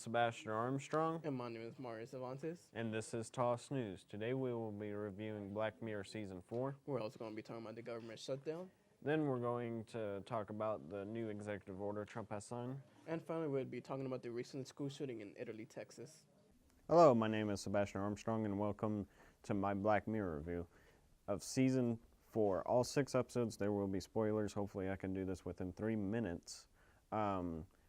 Sebastian Armstrong. And my name is Mario Cervantes. And this is Toss News. Today we will be reviewing Black Mirror Season 4. We're also going to be talking about the government shutdown. Then we're going to talk about the new executive order Trump has signed. And finally, we'll be talking about the recent school shooting in Italy, Texas. Hello, my name is Sebastian Armstrong, and welcome to my Black Mirror review of Season 4. All 6 episodes, there will be spoilers. Hopefully I can do this within 3 minutes.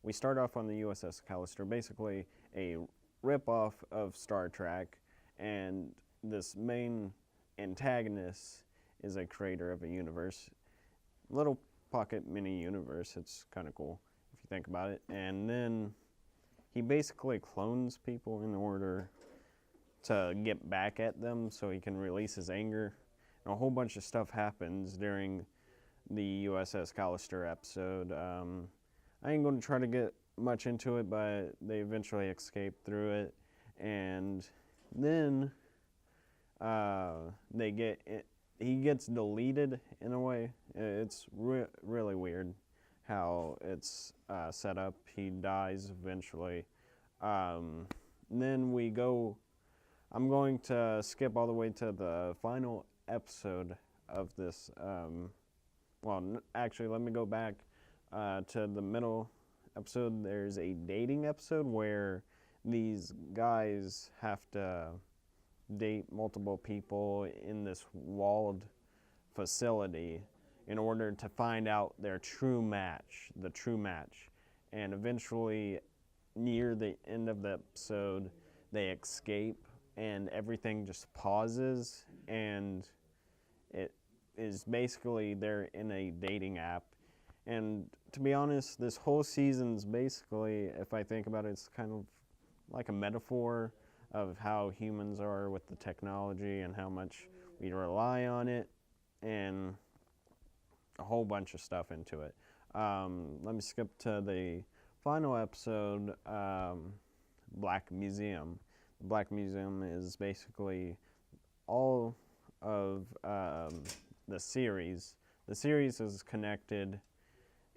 We start off on the USS Callister, basically a rip-off of Star Trek, and this main antagonist is a creator of a universe. Little pocket mini universe. It's kind of cool if you think about it. And then he basically clones people in order to get back at them so he can release his anger. And a whole bunch of stuff happens during the USS Callister episode. I ain't going to try to get much into it, but they eventually escape through it. And then he gets deleted in a way. It's really weird how it's set up. He dies eventually. Then I'm going to skip all the way to the final episode of this. Actually, let me go back to the middle episode. There's a dating episode where these guys have to date multiple people in this walled facility in order to find out their true match, and eventually near the end of the episode they escape and everything just pauses, and it is basically they're in a dating app. And to be honest, this whole season's basically, if I think about it, it's kind of like a metaphor of how humans are with the technology and how much we rely on it, and a whole bunch of stuff into it. Let me skip to the final episode, Black Museum. The Black Museum is basically all of the series. The series is connected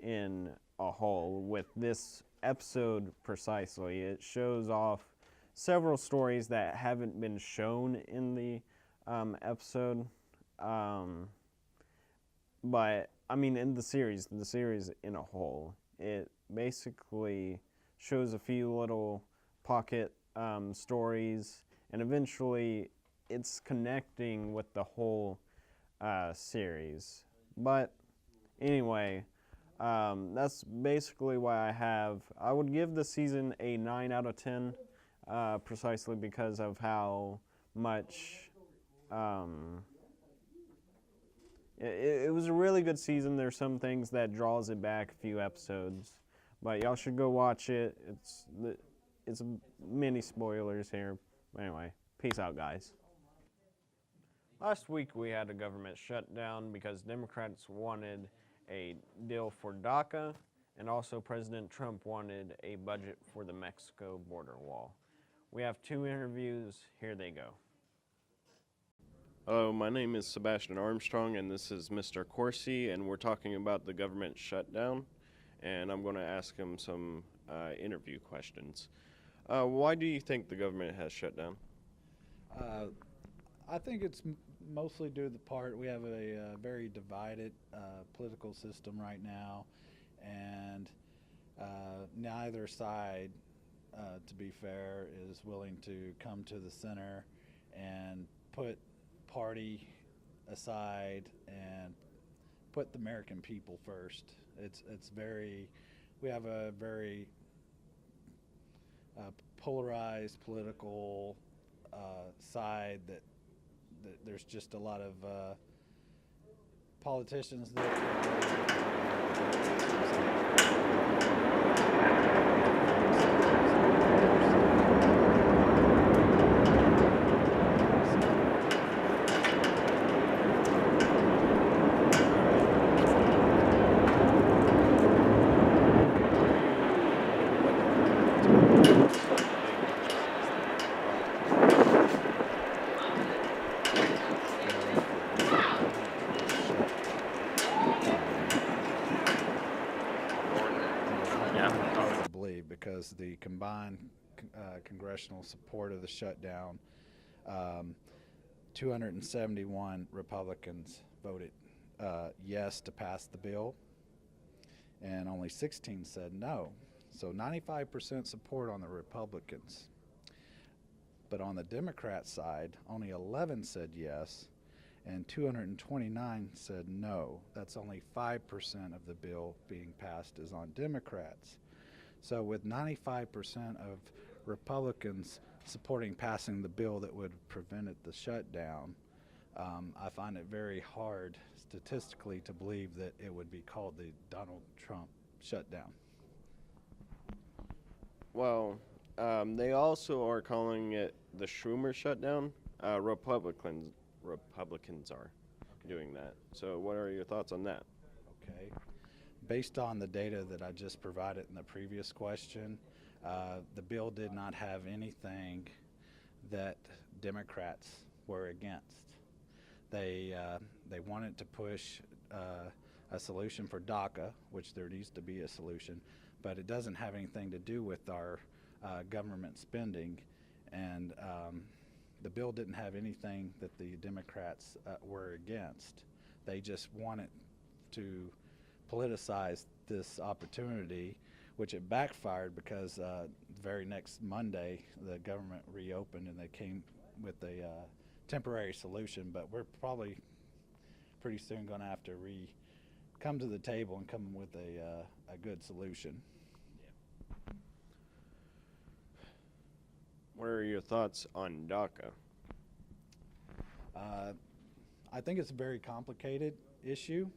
in a whole with this episode precisely. It shows off several stories that haven't been shown in the episode, but I mean in the series in a whole, it basically shows a few little pocket stories, and eventually it's connecting with the whole series. But anyway, that's basically why I would give the season a 9 out of 10. Precisely because of how much it was a really good season. There's some things that draws it back a few episodes, but y'all should go watch it. It's mini spoilers here. Anyway, peace out, guys. Last week we had a government shutdown because Democrats wanted a deal for DACA, and also President Trump wanted a budget for the Mexico border wall. We have 2 interviews. Here they go. Hello, my name is Sebastian Armstrong, and this is Mr. Coursey, and we're talking about the government shutdown, and I'm going to ask him some interview questions. Why do you think the government has shut down? I think it's mostly due to the part we have a very divided political system right now, and neither side, to be fair, is willing to come to the center and put party aside and put the American people first. We have a very polarized political side that there's just a lot of politicians that because the combined congressional support of the shutdown, 271 Republicans voted yes to pass the bill, and only 16 said no. So 95% support on the Republicans. But on the Democrat side, only 11 said yes, and 229 said no. That's only 5% of the bill being passed is on Democrats. So with 95% of Republicans supporting passing the bill that would have prevented the shutdown, I find it very hard statistically to believe that it would be called the Donald Trump shutdown. Well, they also are calling it the Schumer shutdown. Republicans are doing that. So what are your thoughts on that? Okay. Based on the data that I just provided in the previous question, the bill did not have anything that Democrats were against. They wanted to push a solution for DACA, which there needs to be a solution, but it doesn't have anything to do with our government spending, and the bill didn't have anything that the Democrats were against. They just wanted to politicize this opportunity, which it backfired because the very next Monday the government reopened and they came with a temporary solution, but we're probably pretty soon going to have to come to the table and come with a good solution. What are your thoughts on DACA? I think it's a very complicated issue.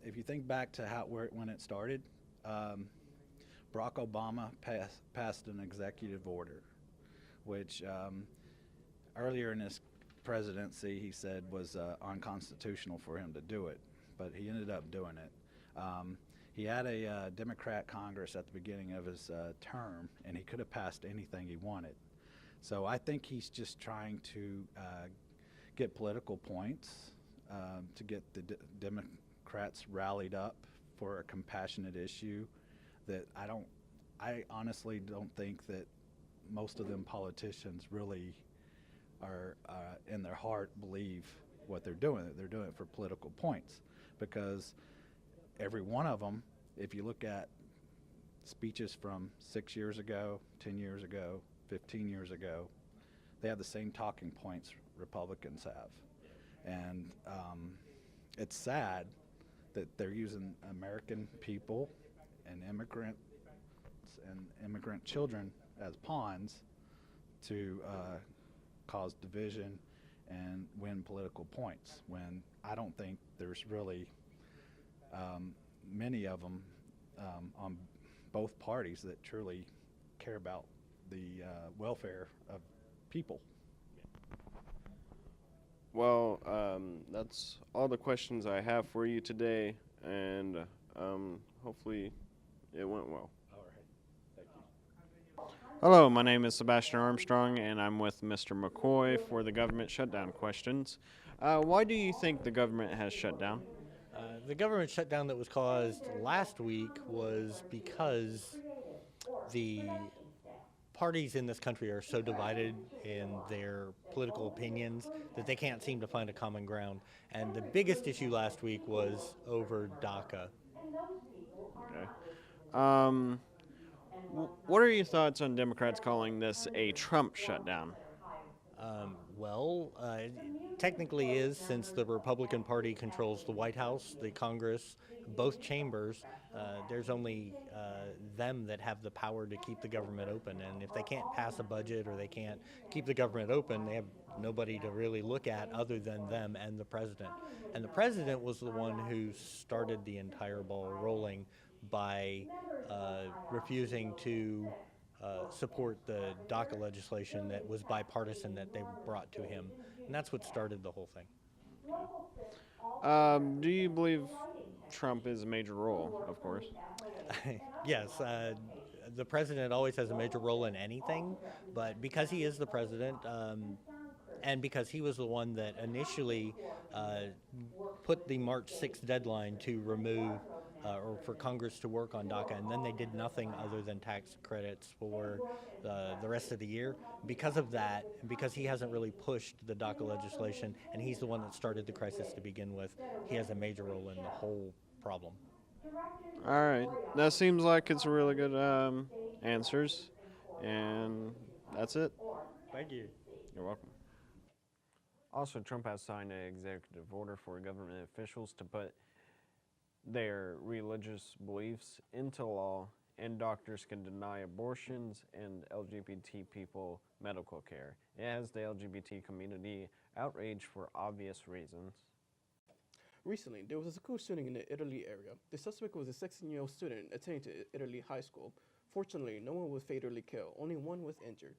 If you think back to when it started, Barack Obama passed an executive order, which earlier in his presidency he said was unconstitutional for him to do it, but he ended up doing it. He had a Democrat Congress at the beginning of his term, and he could have passed anything he wanted. So I think he's just trying to get political points to get the Democrats rallied up for a compassionate issue that I honestly don't think that most of them politicians really are in their heart believe what they're doing. They're doing it for political points, because every one of them, if you look at speeches from 6 years ago, 10 years ago, 15 years ago, they have the same talking points Republicans have. And it's sad that they're using American people and immigrants and immigrant children as pawns to cause division and win political points, when I don't think there's really many of them on both parties that truly care about the welfare of people. Well, that's all the questions I have for you today, and hopefully it went well. All right. Thank you. Hello, my name is Sebastian Armstrong, and I'm with Mr. McCoy for the government shutdown questions. Why do you think the government has shut down? The government shutdown that was caused last week was because the parties in this country are so divided in their political opinions that they can't seem to find a common ground. And the biggest issue last week was over DACA. Okay. What are your thoughts on Democrats calling this a Trump shutdown? Technically is, since the Republican Party controls the White House, the Congress, both chambers. There's only them that have the power to keep the government open, and if they can't pass a budget or they can't keep the government open, they have nobody to really look at other than them and the president. And the president was the one who started the entire ball rolling by refusing to support the DACA legislation that was bipartisan that they brought to him. And that's what started the whole thing. Do you believe Trump is a major role, of course? Yes, the president always has a major role in anything, but because he is the president, and because he was the one that initially put the March 6th deadline to remove or for Congress to work on DACA, and then they did nothing other than tax credits for the rest of the year. Because of that, and because he hasn't really pushed the DACA legislation, and he's the one that started the crisis to begin with, he has a major role in the whole problem. All right, that seems like it's really good answers, and that's it. Thank you. You're welcome. Also, Trump has signed an executive order for government officials to put their religious beliefs into law, and doctors can deny abortions and LGBT people medical care. It has the LGBT community outraged for obvious reasons. Recently, there was a school shooting in the Italy area. The suspect was a 16-year-old student attending to Italy high school. Fortunately, no one was fatally killed. Only one was injured.